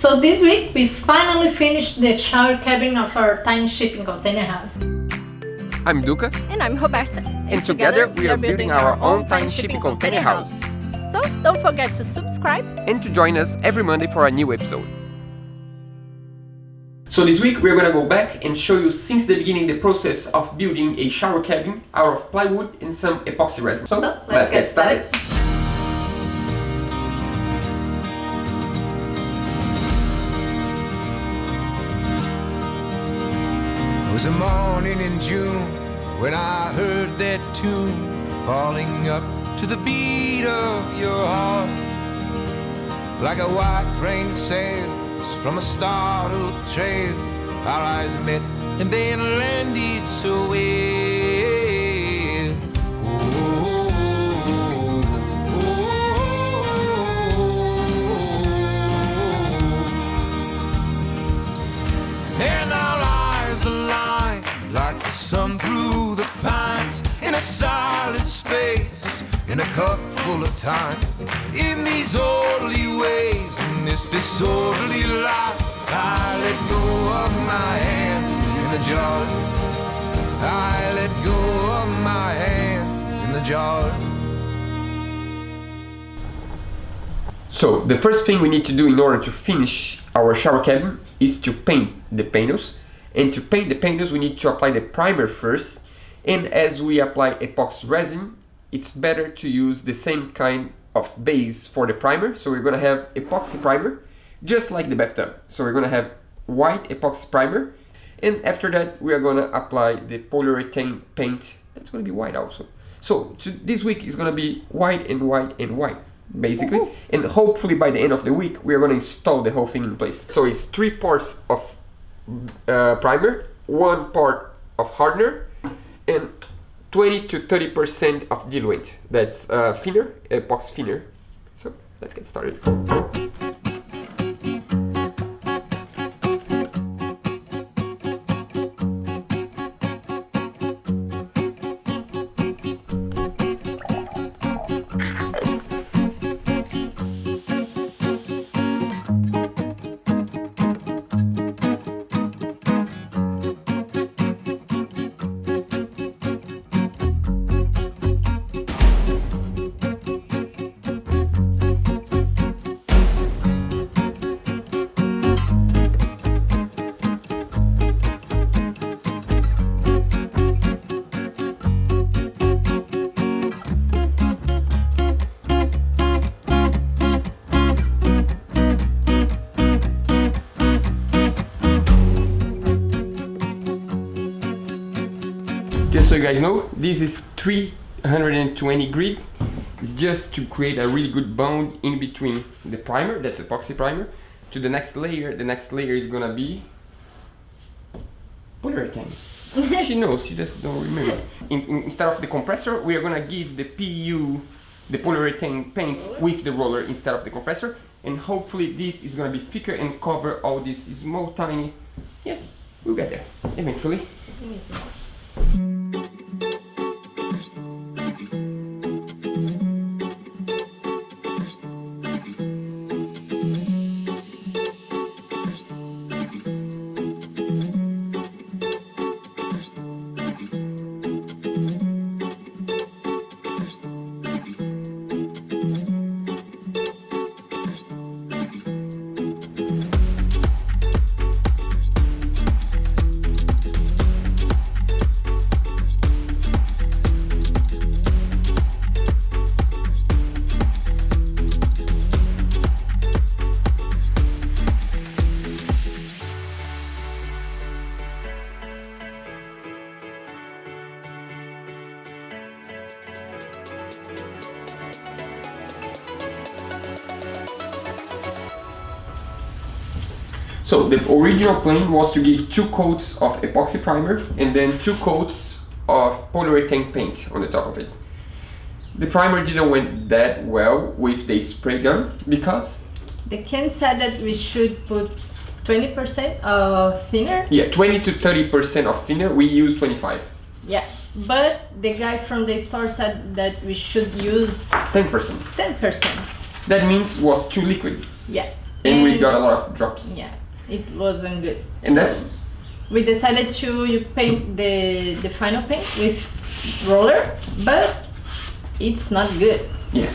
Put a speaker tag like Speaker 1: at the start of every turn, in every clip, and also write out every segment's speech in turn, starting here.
Speaker 1: So this week we finally finished the shower cabin of our tiny shipping container house.
Speaker 2: I'm Duca.
Speaker 3: And I'm Roberta.
Speaker 2: And together we are building our own tiny shipping container house.
Speaker 3: So don't forget to subscribe
Speaker 2: and to join us every Monday for a new episode. So this week we're gonna go back and show you since the beginning the process of building a shower cabin out of plywood and some epoxy resin. So let's get started.
Speaker 4: It was a morning in June when I heard that tune falling up to the beat of your heart, like a white rain sails from a startled trail. Our eyes met and then landed so well. And our eyes align like the sun through the pines in a silent space, in a cup full of time. In these orderly ways, in this disorderly life, I let go of my hand in the jar. I let go of my hand in the jar.
Speaker 2: So the first thing we need to do in order to finish our shower cabin is to paint the panels. And to paint the panels we need to apply the primer first. And as we apply epoxy resin, it's better to use the same kind of base for the primer. So we're gonna have epoxy primer, just like the bathtub. So we're gonna have white epoxy primer, and after that we are gonna apply the polyurethane paint. That's gonna be white also. So this week is gonna be white and white and white, basically. And hopefully by the end of the week we are gonna install the whole thing in place. So it's 3 parts of primer, 1 part of hardener, and 20 to 30% of diluent. That's thinner, epoxy thinner. So let's get started. Just so you guys know, this is 320 grit. It's just to create a really good bond in between the primer, that's epoxy primer, to the next layer. The next layer is gonna be polyurethane. She knows, she just don't remember. Instead of the compressor, we are gonna give the PU, the polyurethane paint, with the roller instead of the compressor. And hopefully this is gonna be thicker and cover all these small tiny, yeah, we'll get there eventually. So the original plan was to give 2 coats of epoxy primer and then 2 coats of polyurethane paint on the top of it. The primer didn't went that well with the spray gun because
Speaker 1: the can said that we should put 20% of thinner.
Speaker 2: Yeah, 20 to 30% of thinner. We use 25.
Speaker 1: Yeah, but the guy from the store said that we should use
Speaker 2: 10%.
Speaker 1: 10%.
Speaker 2: That means was too liquid.
Speaker 1: Yeah.
Speaker 2: and we got a lot of drops.
Speaker 1: Yeah, it wasn't good.
Speaker 2: And
Speaker 1: So
Speaker 2: that's
Speaker 1: we decided to paint the final paint with roller, but it's not good.
Speaker 2: yeah.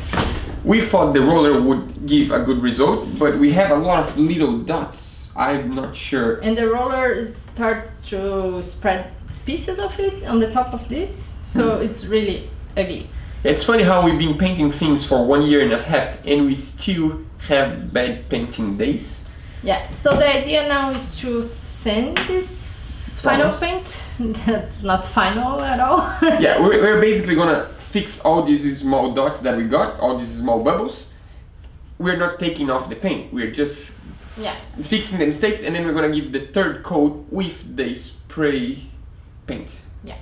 Speaker 2: We thought the roller would give a good result, but we have a lot of little dots. I'm not sure.
Speaker 1: And the roller starts to spread pieces of it on the top of this, so it's really ugly.
Speaker 2: It's funny how we've been painting things for 1 year and a half and we still have bad painting days.
Speaker 1: Yeah, so the idea now is to sand this final paint. That's not final at all.
Speaker 2: Yeah, we're basically gonna fix all these small dots that we got, all these small bubbles. We're not taking off the paint, we're just
Speaker 1: Yeah.
Speaker 2: fixing the mistakes, and then we're gonna give the third coat with the spray paint.
Speaker 1: Yeah.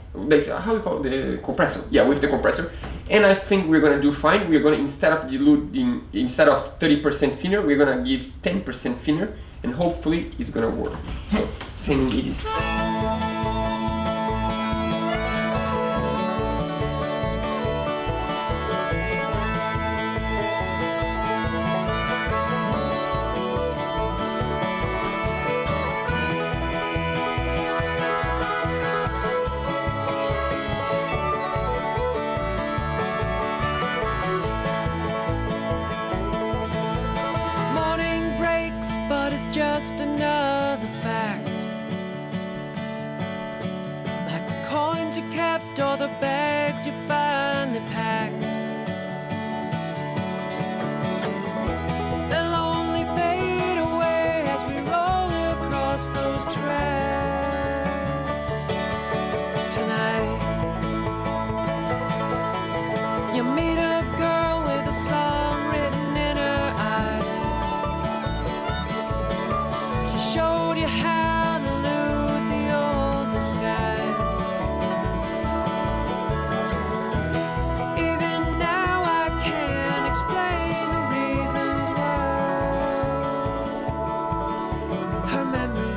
Speaker 2: How we call it? The compressor. Yeah, with the compressor. And I think we're gonna do fine. We're gonna, instead of 30% thinner, we're gonna give 10% thinner, and hopefully it's gonna work. So, same it is.
Speaker 5: Morning breaks, but it's just another fact. Like the coins you kept or the bags you finally packed. They'll only fade away as we roll across those tracks. Tonight, you meet a girl with a song written in her eyes. She showed you how to lose the old disguise. Even now I can't explain the reasons why. Her memory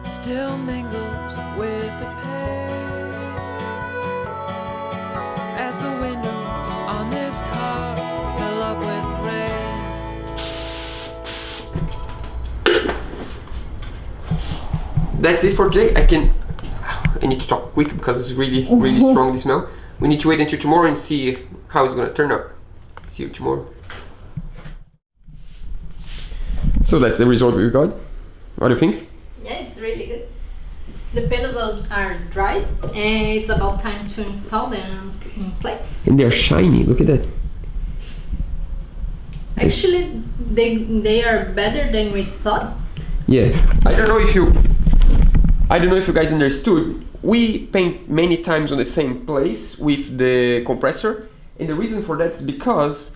Speaker 5: still mingles with the pain as the windows on this car fill up with rain.
Speaker 2: That's it for today. I need to talk quick because it's really strong, the smell. We need to wait until tomorrow and see how it's gonna turn out. See you tomorrow. So that's the result we got. What do you think?
Speaker 1: Yeah, it's really good. The panels are dry, and it's about time to install them in place.
Speaker 2: And they're shiny, look at that.
Speaker 1: Actually, they are better than we thought.
Speaker 2: Yeah, I don't know if you guys understood. We paint many times on the same place with the compressor, and the reason for that is because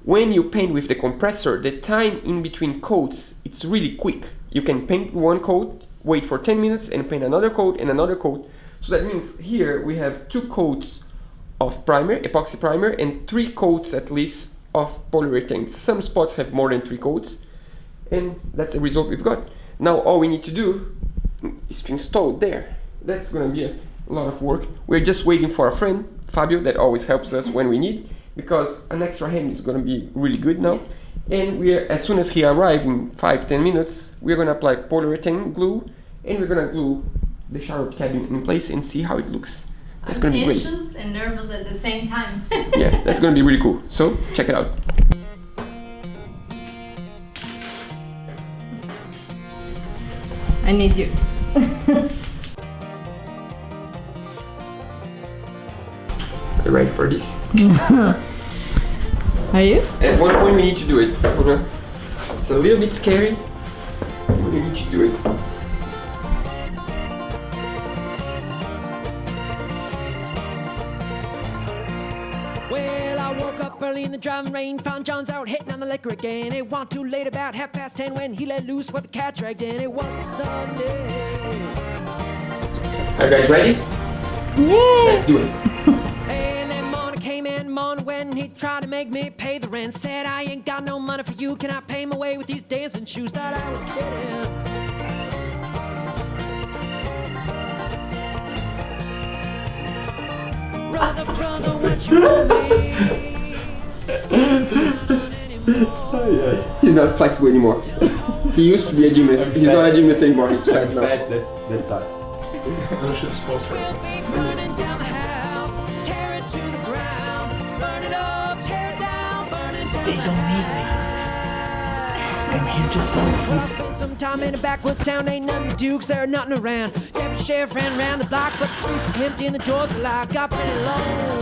Speaker 2: when you paint with the compressor, the time in between coats, it's really quick. You can paint one coat, wait for 10 minutes and paint another coat and another coat. So that means here we have 2 coats of primer, epoxy primer, and 3 coats at least of polyurethane. Some spots have more than 3 coats, and that's the result we've got. Now all we need to do is to install there. That's gonna be a lot of work. We're just waiting for a friend, Fábio, that always helps us when we need, because an extra hand is gonna be really good now. And as soon as he arrives in 5-10 minutes, we're gonna apply polyurethane glue, and we're gonna glue the shower cabin in place and see how it looks. That's gonna be great.
Speaker 1: I'm anxious and nervous at the same time.
Speaker 2: Yeah, that's gonna be really cool. So check it out.
Speaker 1: I need you.
Speaker 2: Are you ready for this?
Speaker 1: Are you?
Speaker 2: At one point we need to do it. It's a little bit scary. We need to do it.
Speaker 5: Well, I woke up early in the driving rain, found John's out hitting on the liquor again. It wasn't too late, about 10:30 when he let loose what the cat dragged in. It was a Sunday.
Speaker 2: Are you guys ready?
Speaker 1: Yeah.
Speaker 2: Let's do it.
Speaker 5: And then morning came in, morning when he tried to make me pay the rent. Said I ain't got no money for you, can I pay my way with these dancing shoes? Thought I was kidding. Brother, what you want me?
Speaker 2: He's not flexible anymore. He used to be a gymnast. He's not a gymnast anymore. He's fat now.
Speaker 6: That's hard.
Speaker 7: No shit sponsor.
Speaker 5: Burning down the house, tear it to the ground, burn it up, tear it down, burning down.
Speaker 7: They don't need me. I'm here just for
Speaker 5: Well, I
Speaker 7: food.
Speaker 5: spent some time in a backwoods town, ain't nothing to do 'cause there nothing around. Deputy sheriff ran around the block, but the streets are empty and the doors are locked. Got pretty lonely.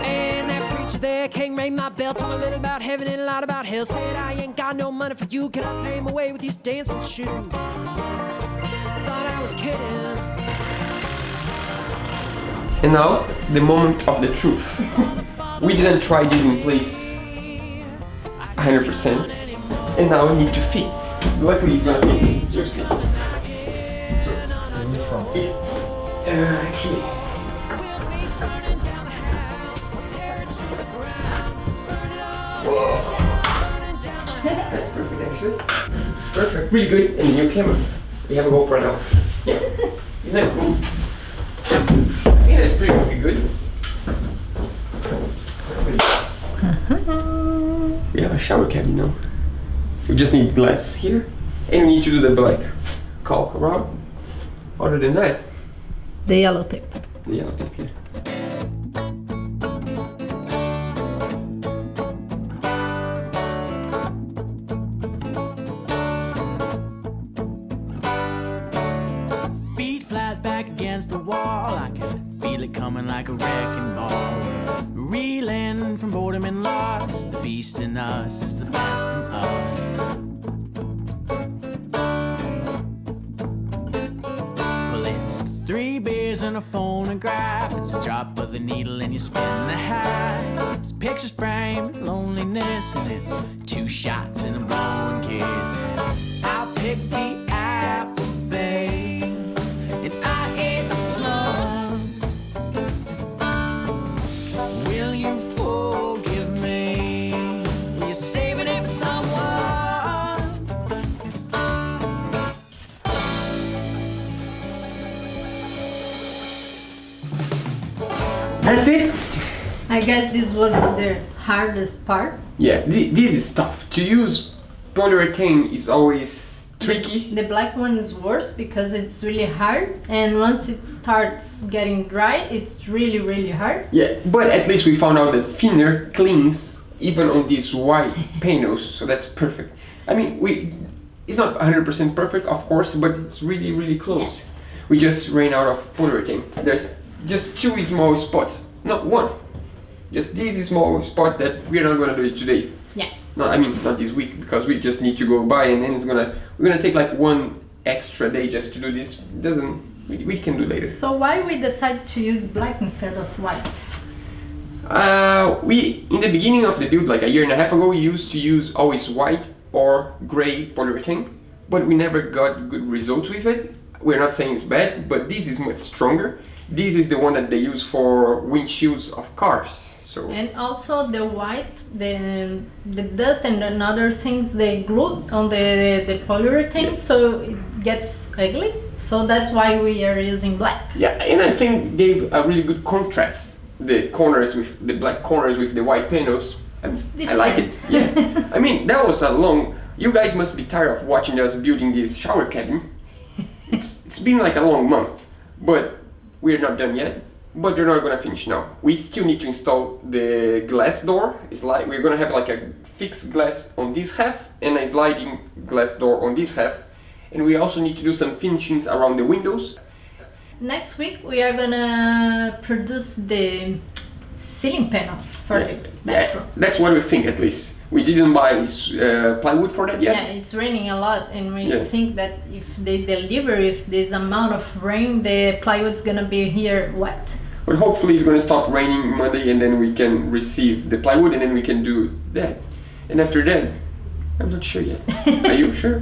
Speaker 5: And that preacher there came rang my bell, told me a little about heaven and a lot about hell. Said I ain't got no money for you, can I pay him away with these dancing shoes? Thought I was kidding.
Speaker 2: And now, the moment of the truth. We didn't try this in place 100%, and now I need to fit. Luckily, it's gonna fit. Just fit. Actually, whoa. That's perfect, actually. Perfect, really good. And the new camera. We have a GoPro now. Yeah, isn't that cool? I think that's pretty good. We have a shower cabin now. We just need glass here, and we need to do the black caulk around. Other than that,
Speaker 1: The yellow tape.
Speaker 2: the yellow tape here.
Speaker 8: Feet flat back against the wall, I can feel it coming like a wrecking ball. Reeling from boredom and loss, the beast in us is the best in us. Well, it's 3 beers and a phonograph, it's a drop of the needle and you spin the hat. It's pictures framed in loneliness, and it's 2 shots and a blown kiss. And I'll pick the apple, babe, and I ate the plum. Will you forgive me? You're saving it for someone.
Speaker 2: That's it.
Speaker 1: I guess this was the hardest part.
Speaker 2: Yeah, this is tough. To use polyurethane is always tricky.
Speaker 1: The black one is worse because it's really hard, and once it starts getting dry, it's really, really hard.
Speaker 2: Yeah, but at least we found out that thinner cleans even on these white panels, so that's perfect. I mean, it's not 100% perfect, of course, but it's really, really close.
Speaker 1: Yeah.
Speaker 2: We just ran out of polyurethane. There's just 2 small spots, not 1. Just this small spot that we're not gonna do it today.
Speaker 1: Yeah.
Speaker 2: No, I mean not this week, because we just need to go by, and then we're gonna take like 1 extra day just to do this. We can do later.
Speaker 1: So why we decided to use black instead of white?
Speaker 2: We in the beginning of the build, like a year and a half ago, we used to use always white or gray polyurethane, but we never got good results with it. We're not saying it's bad, but this is much stronger. This is the one that they use for windshields of cars. So
Speaker 1: And also the white, the dust and other things they glue on the polyurethane,
Speaker 2: Yeah.
Speaker 1: so it gets ugly. So that's why we are using black.
Speaker 2: yeah, and I think gave a really good contrast. The corners with the black corners with the white panels. And I like it. Yeah. I mean, that was a long. You guys must be tired of watching us building this shower cabin. It's been like a long month, but we're not done yet. But they're not gonna finish now. We still need to install the glass door. It's like we're gonna have like a fixed glass on this half and a sliding glass door on this half. And we also need to do some finishings around the windows.
Speaker 1: Next week we are gonna produce the ceiling panels for the bathroom.
Speaker 2: That's what we think at least. We didn't buy plywood for that yet.
Speaker 1: Yeah, it's raining a lot, and we
Speaker 2: Yeah.
Speaker 1: think that if they deliver with this amount of rain, the plywood's gonna be here wet.
Speaker 2: But hopefully it's gonna stop raining Monday, and then we can receive the plywood, and then we can do that. And after that, I'm not sure yet. Are you sure?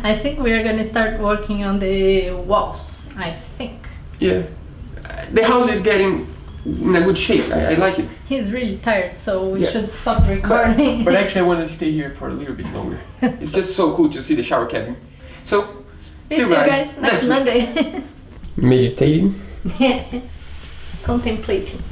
Speaker 1: I think we are gonna start working on the walls, I think.
Speaker 2: Yeah. The house is getting in a good shape. I like it.
Speaker 1: He's really tired, so we
Speaker 2: Yeah.
Speaker 1: should stop recording.
Speaker 2: But actually I want to stay here for a little bit longer. It's just so cool to see the shower cabin. So,
Speaker 1: See you guys next
Speaker 2: week.
Speaker 1: Monday.
Speaker 2: Meditating.
Speaker 1: Yeah. Contemplating.